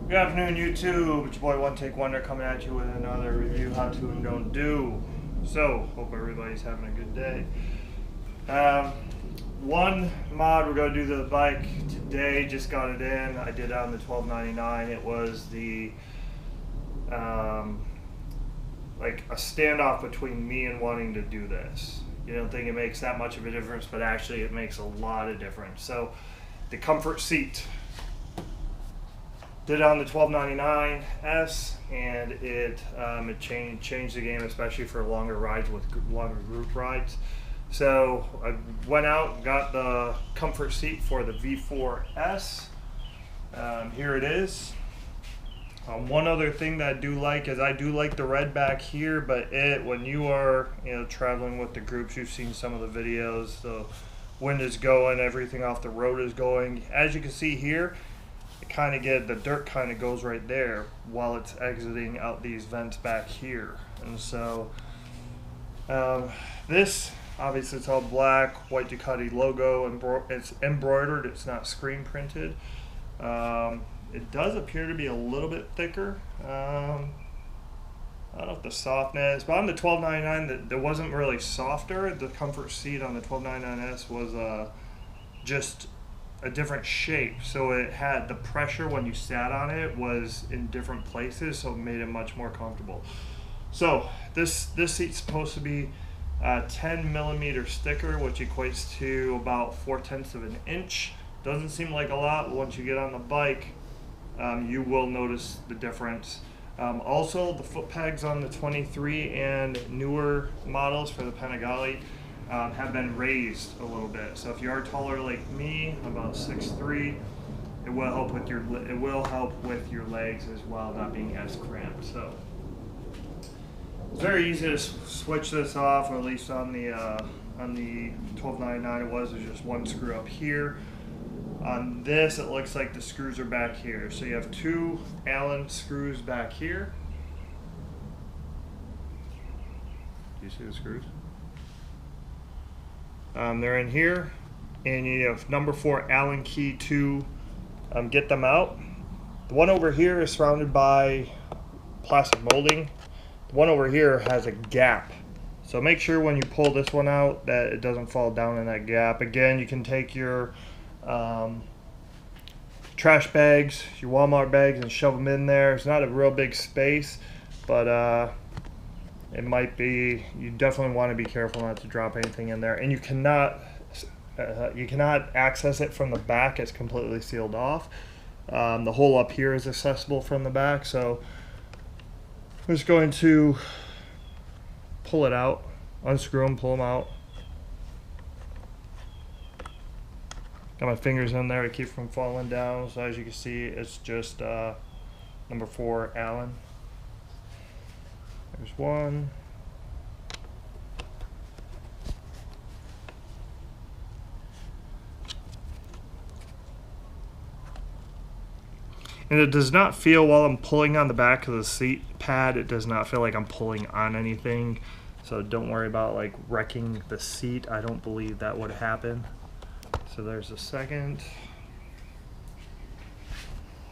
Good afternoon, YouTube. It's your boy One Take Wonder coming at you with another review, how to and don't do. So, hope everybody's having a good day. One mod we're going to do to the bike today, just got it in. I did it on the 1299. It was the like a standoff between me and wanting to do this. You don't think it makes that much of a difference, but actually it makes a lot of difference. So, the comfort seat. Did it on the 1299S, and it changed the game, especially for longer rides with longer group rides. So I went out, got the comfort seat for the V4S. Here it is. One other thing that I do like is I do like the red back here, but when you are traveling with the groups, you've seen some of the videos. The wind is going, everything off the road is going. As you can see here, the dirt kind of goes right there while it's exiting out these vents back here. And so this, obviously it's all black, white Ducati logo, it's embroidered, it's not screen printed. It does appear to be a little bit thicker. I don't know if the softness, but on the 1299 it wasn't really softer. The comfort seat on the 1299S was just a different shape, so it had the pressure when you sat on it was in different places, so it made it much more comfortable. So this seat's supposed to be a 10mm sticker, which equates to about 4/10 of an inch. Doesn't seem like a lot. Once you get on the bike, you will notice the difference. Also, the foot pegs on the 23 and newer models for the Panigale have been raised a little bit. So if you are taller like me, about 6'3", it will help with your legs as well, not being as cramped. So it's very easy to switch this off, or at least on the 1299 there's just one screw up here. On this, it looks like the screws are back here. So you have two Allen screws back here. Do you see the screws? They're in here, and you have number 4 Allen key to get them out. The one over here is surrounded by plastic molding. The one over here has a gap. So make sure when you pull this one out that it doesn't fall down in that gap. Again, you can take your trash bags, your Walmart bags, and shove them in there. It's not a real big space, but it might be. You definitely want to be careful not to drop anything in there, and you cannot access it from the back. It's completely sealed off. The hole up here is accessible from the back, so I'm just going to pull it out, unscrew them, pull them out. Got my fingers in there to keep from falling down. So as you can see, it's just number 4 Allen. There's one. And it does not feel, while I'm pulling on the back of the seat pad, it does not feel like I'm pulling on anything. So don't worry about like wrecking the seat. I don't believe that would happen. So there's a second.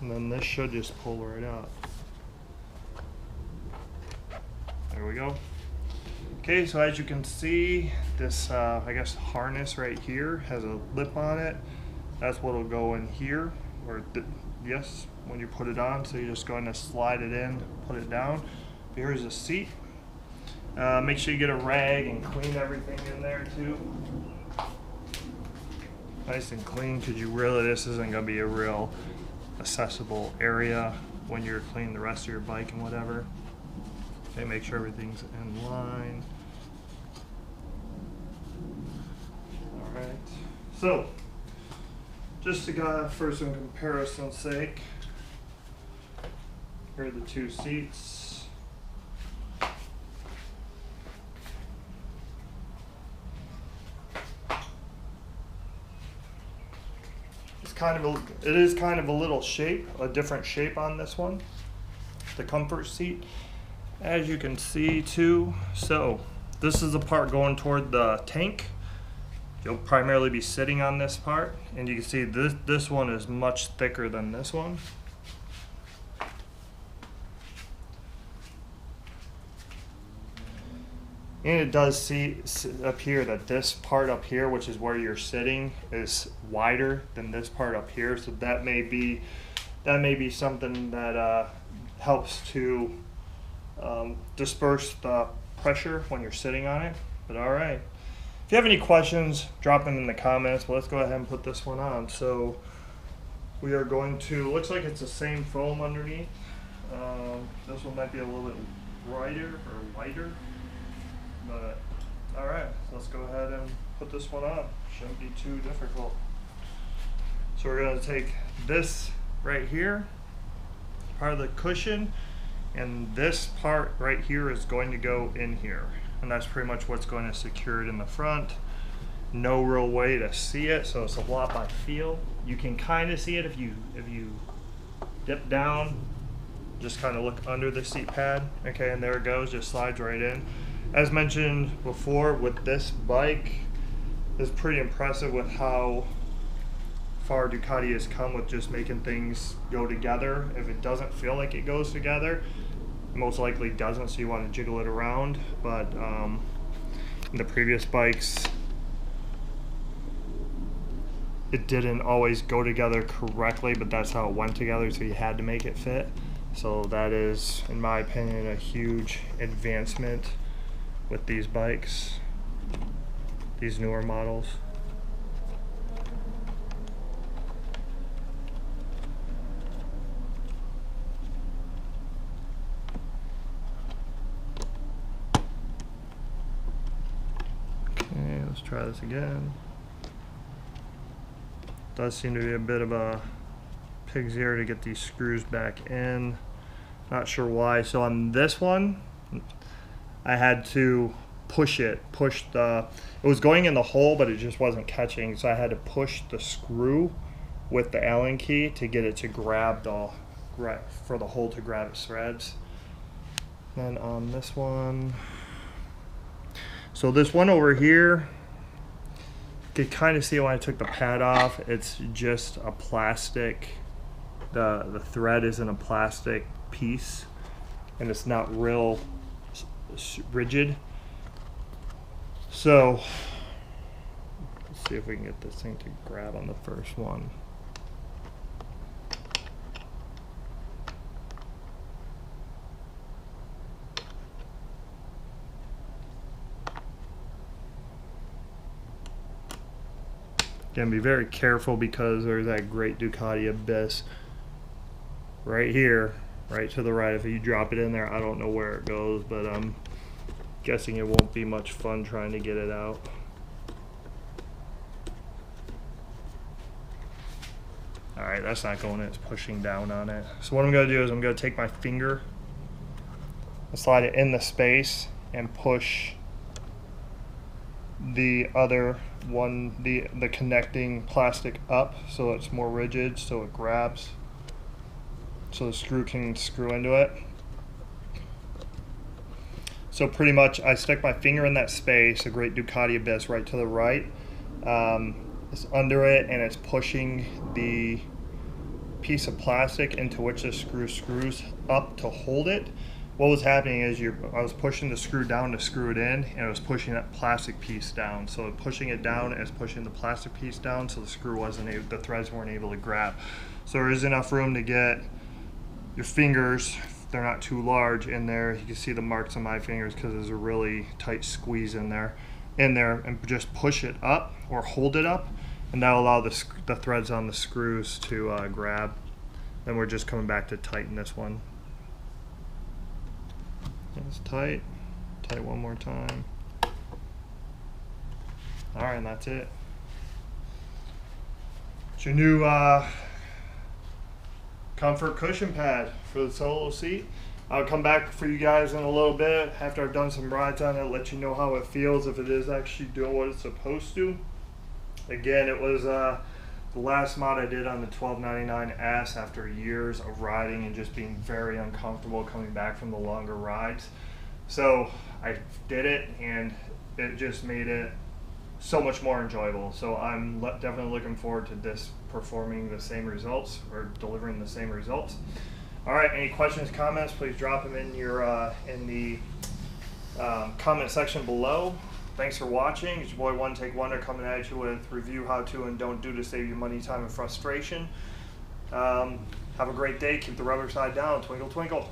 And then this should just pull right out. There we go. Okay, so as you can see, this I guess harness right here has a lip on it. That's what'll go in here, or yes, when you put it on. So you're just going to slide it in, put it down. Here's the seat. Make sure you get a rag and clean everything in there too. Nice and clean, because this isn't going to be a real accessible area when you're cleaning the rest of your bike and whatever. Okay, make sure everything's in line. Alright, so just to go for some comparison's sake, here are the two seats. It is kind of a little shape, a different shape on this one, the comfort seat, as you can see too. So this is the part going toward the tank. You'll primarily be sitting on this part, and you can see this one is much thicker than this one. And it does appear that this part up here, which is where you're sitting, is wider than this part up here. So that may be something that helps to disperse the pressure when you're sitting on it. But all right, if you have any questions, drop them in the comments. But let's go ahead and put this one on. So we are going to, looks like it's the same foam underneath. This one might be a little bit brighter or lighter. But all right, so let's go ahead and put this one on. Shouldn't be too difficult. So we're going to take this right here, part of the cushion, and this part right here is going to go in here, and that's pretty much what's going to secure it in the front. No real way to see it, so it's a lot by feel. You can kind of see it if you dip down, just kind of look under the seat pad. Okay, and there it goes, just slides right in. As mentioned before, with this bike, it's pretty impressive with how far Ducati has come with just making things go together. If it doesn't feel like it goes together, it most likely doesn't, so you want to jiggle it around. But in the previous bikes, it didn't always go together correctly, but that's how it went together, so you had to make it fit. So that is, in my opinion, a huge advancement with these bikes, these newer models. Okay, let's try this again. Does seem to be a bit of a pig's ear to get these screws back in. Not sure why. So on this one, I had to push the, it was going in the hole, but it just wasn't catching. So I had to push the screw with the Allen key to get it to grab for the hole to grab its threads. Then on this one, so this one over here, you could kind of see when I took the pad off, it's just a plastic, the thread isn't a plastic piece, and it's not real rigid. So let's see if we can get this thing to grab on the first one. Again, be very careful because there's that great Ducati abyss right here, right to the right. If you drop it in there, I don't know where it goes, but I'm guessing it won't be much fun trying to get it out. All right, that's not going in, it's pushing down on it. So what I'm gonna do is I'm gonna take my finger and slide it in the space and push the other one, the connecting plastic up so it's more rigid, so it grabs, so the screw can screw into it. So pretty much I stick my finger in that space, a great Ducati abyss right to the right. It's under it and it's pushing the piece of plastic into which the screw screws up to hold it. What was happening is I was pushing the screw down to screw it in, and it was pushing that plastic piece down. So pushing it down is pushing the plastic piece down, so the screw the threads weren't able to grab. So there is enough room to get your fingers, they're not too large, in there. You can see the marks on my fingers because there's a really tight squeeze in there, and just push it up or hold it up, and that'll allow the threads on the screws to grab. Then we're just coming back to tighten this one. It's tight one more time. All right, and that's it. It's your new comfort cushion pad for the solo seat. I'll come back for you guys in a little bit after I've done some rides on it, let you know how it feels, if it is actually doing what it's supposed to. Again, it was the last mod I did on the 1299S after years of riding and just being very uncomfortable coming back from the longer rides. So I did it, and it just made it so much more enjoyable. So I'm definitely looking forward to this performing the same results, or delivering the same results. All right, any questions, comments, please drop them in your in the comment section below. Thanks for watching. It's your boy One Take Wonder coming at you with review how to and don't do to save you money, time, and frustration. Have a great day. Keep the rubber side down. Twinkle, twinkle.